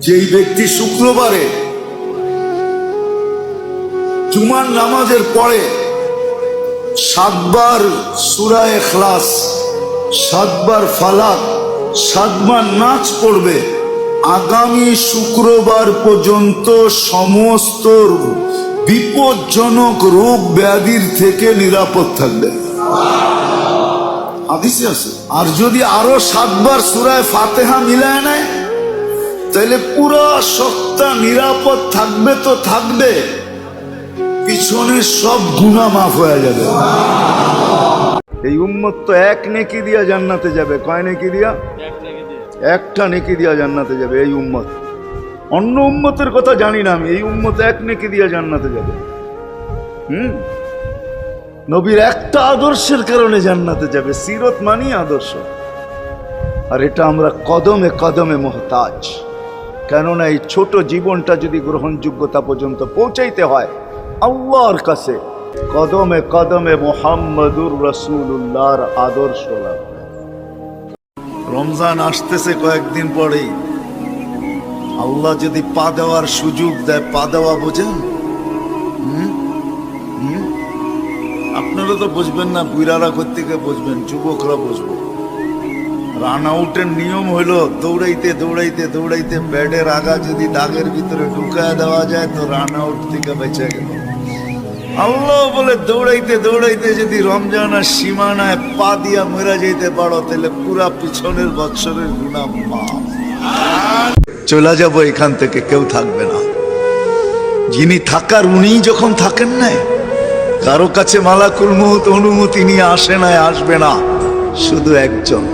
যেই ব্যক্তি শুক্রবারে জুমার নামাজের পরে 7 বার সূরা ইখলাস, 7 বার ফালাক, 7 বার নাচ পড়বে, আগামী শুক্রবার পর্যন্ত সমস্ত বিপজ্জনক রোগ ব্যাধির থেকে নিরাপদ থাকবে। হাদিসে আছে। আর যদি আরো 7 বার সূরা ফাতিহা মিলায় নেয় তাহলে পুরো সপ্তাহ নিরাপদ থাকবে। তো থাকবে, পিছনের সব গুনাহ মাফ হয়ে যাবে। এই উম্মত তো এক নেকি দিয়া জান্নাতে যাবে। কয় নেকি দিয়া? একটা নেকি দিয়া জান্নাতে যাবে এই উম্মত। অন্য উম্মতের কথা জানি না আমি, এই উম্মত এক নেকি দিয়া জান্নাতে যাবে। নবীর একটা আদর্শের কারণে জান্নাতে যাবে। সিরত মানি আদর্শ। আর এটা আমরা কদমে কদমে মুহতাজ। কেননা এই ছোট জীবনটা যদি গ্রহণযোগ্যতা পর্যন্ত পৌঁছাইতে হয় আল্লাহর কাছে, কদমে কদমে মুহাম্মাদুর রাসূলুল্লাহর আদর্শ লাগবে। রমজান আসতেছে কয়েকদিন পরেই। আল্লাহ যদি পা দেওয়ার সুযোগ দেয়, পা দেওয়া বোঝেন? আপনারা তো বুঝবেন না, বুড়ারা কোত্থেকে বুঝবেন, যুবকরা বুঝবো। রান আউটের নিয়ম হইল দৌড়াইতে দৌড়াইতে দৌড়াইতে ব্যাটের আগা যদি দাগের ভিতরে ঢুকায় দেওয়া যায় তো রান আউট থেকে বেঁচে গেল। আল্লাহ বলে দৌড়াইতে দৌড়াইতে যদি রমজান আর সীমানায় পা দিয়া মরে যাইতে পারো তাহলে পুরা পিছনের বৎসরের গুনাহ মাফ। চলে যাবো এখান থেকে, কেউ থাকবে না। যিনি থাকার উনি যখন থাকেন না, কারো কাছে মালাকুল মউত অনুমতি নিয়ে আসে না, আসবে না, শুধু একজন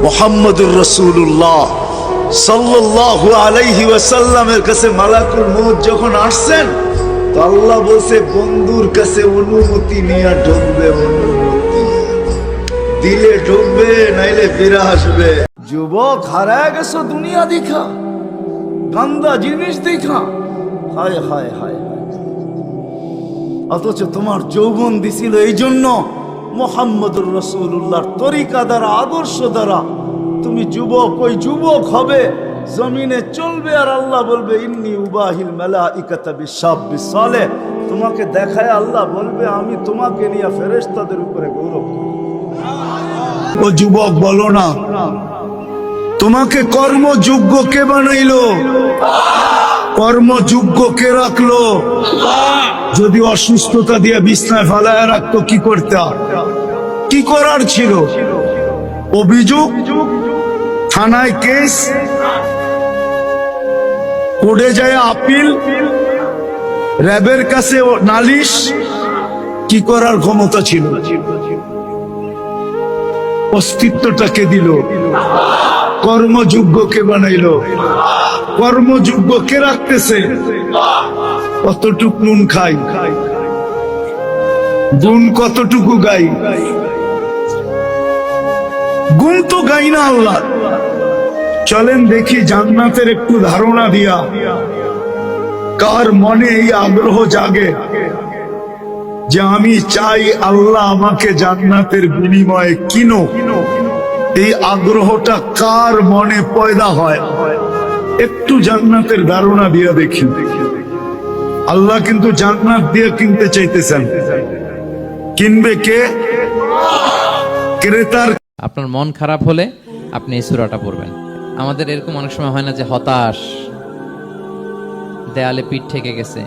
মুহাম্মদুর রাসূলুল্লাহ সাল্লাল্লাহু আলাইহি ওয়াসাল্লামের কাছে মালাকুল মউত যখন আসছেন তো আল্লাহ বলছে বন্ধুর কাছে অনুমতি নিয়ে ঢুকবে। অনুমতি দিলে ঢুকবে, নাইলে ফিরে আসবে। যুবক হারায় গেছো দুনিয়া দেখা, গান্দা জিনিস দেখা। হায় হায় হায় হায়। অথচ তোমার যৌবন দিছিল এই জন্য মুহাম্মদুর রাসূলুল্লাহর তরিকা দ্বারা, আদর্শ দ্বারা তুমি যুবক, ওই যুবক হবে, জমিনে চলবে। আর আল্লাহ বলবে ইন্নী উবাহিল মালাইকাতা বিশাব্বিস সালেহ। তোমাকে দেখায় আল্লাহ বলবে আমি তোমাকে নিয়ে ফেরেশতাদের উপরে গৌরব করি। ও যুবক বলো না, তোমাকে কর্মযোগ্য কে বানাইলো? কর্মযোগ্য কে রাখলো? যদি অসুস্থতা দিয়ে বিছনায় ফালায় রাখতো কি করতে? কি করার ছিল? অভিযোগ, থানায় কেস, কোর্টে যায় আপিল, র্যাবের কাছে নালিশ, কি করার ক্ষমতা ছিল? অস্তিত্বটাকে দিল। কর্মযোগ্য কে বানাইলো? কর্মযোগ্য কে রাখতেছে? কতটুক নুন খাই, গুণ কতটুকু গাই? গুণ তো গাই না আল্লাহ। চলেন দেখি জান্নাতের একটু ধারণা দিয়া কার মনে এই আগ্রহ জাগে যে আমি চাই আল্লাহ আমাকে জান্নাতের বিনিময়ে কিনো। এই আগ্রহটা কার মনে পয়দা হয়? একটু জান্নাতের ধারণা দিয়া দেখি। আল্লাহ কিন্তু জান্নাত দিয়ে কিনতে চাইতেছেন। কিনবে কে? ক্রেতার। আপনার মন খারাপ হলে আপনি এই সূরাটা পড়বেন। আমাদের এরকম অনেক সময় হয় না যে হতাশ, দেয়ালে পিঠ ঠেকে গেছে,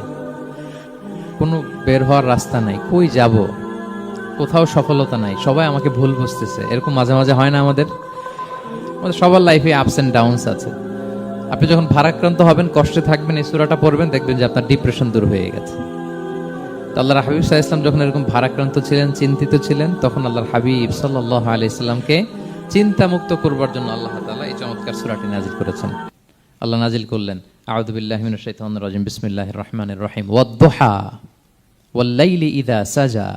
কোনো বের হওয়ার রাস্তা নাই, কই যাব, কোথাও সফলতা নাই, সবাই আমাকে ভুল বুঝতেছে, এরকম মাঝে মাঝে হয় না? আমাদের সবার লাইফে আপস এন্ড ডাউনস আছে। আপনি যখন ভারাক্রান্ত হবেন, কষ্টে থাকবেন, এই সূরাটা পড়বেন, দেখবেন যে আপনার ডিপ্রেশন দূর হয়ে গেছে। তো আল্লাহর হাবিব সাল্লাল্লাহু আলাইহি ওয়াসাল্লাম যখন এরকম ভারাক্রান্ত ছিলেন, চিন্তিত ছিলেন, তখন আল্লাহর হাবিব সাল্লাল্লাহু আলাইহি ওয়াসাল্লামকে চিন্তামুক্ত করবার জন্য আল্লাহ তাআলা এই চমৎকার সূরাটি নাজিল করেছেন। আল্লাহ নাজিল করলেন, আউযু বিল্লাহি মিনাশ শাইতানির রাজিম, বিসমিল্লাহির রহমানির রহিম, ওয়াদ-দুহা ওয়াল-লাইলি ইযা সাজা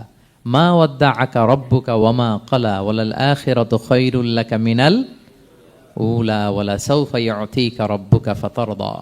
মা ওয়াদ্দাআকা রাব্বুকা ওয়া মা ক্বালা ওয়ালাল আখিরাতু খায়রুল লাকা মিনাল উলা ওয়ালা সাওফা ইউতিকা রাব্বুকা ফাতারদা।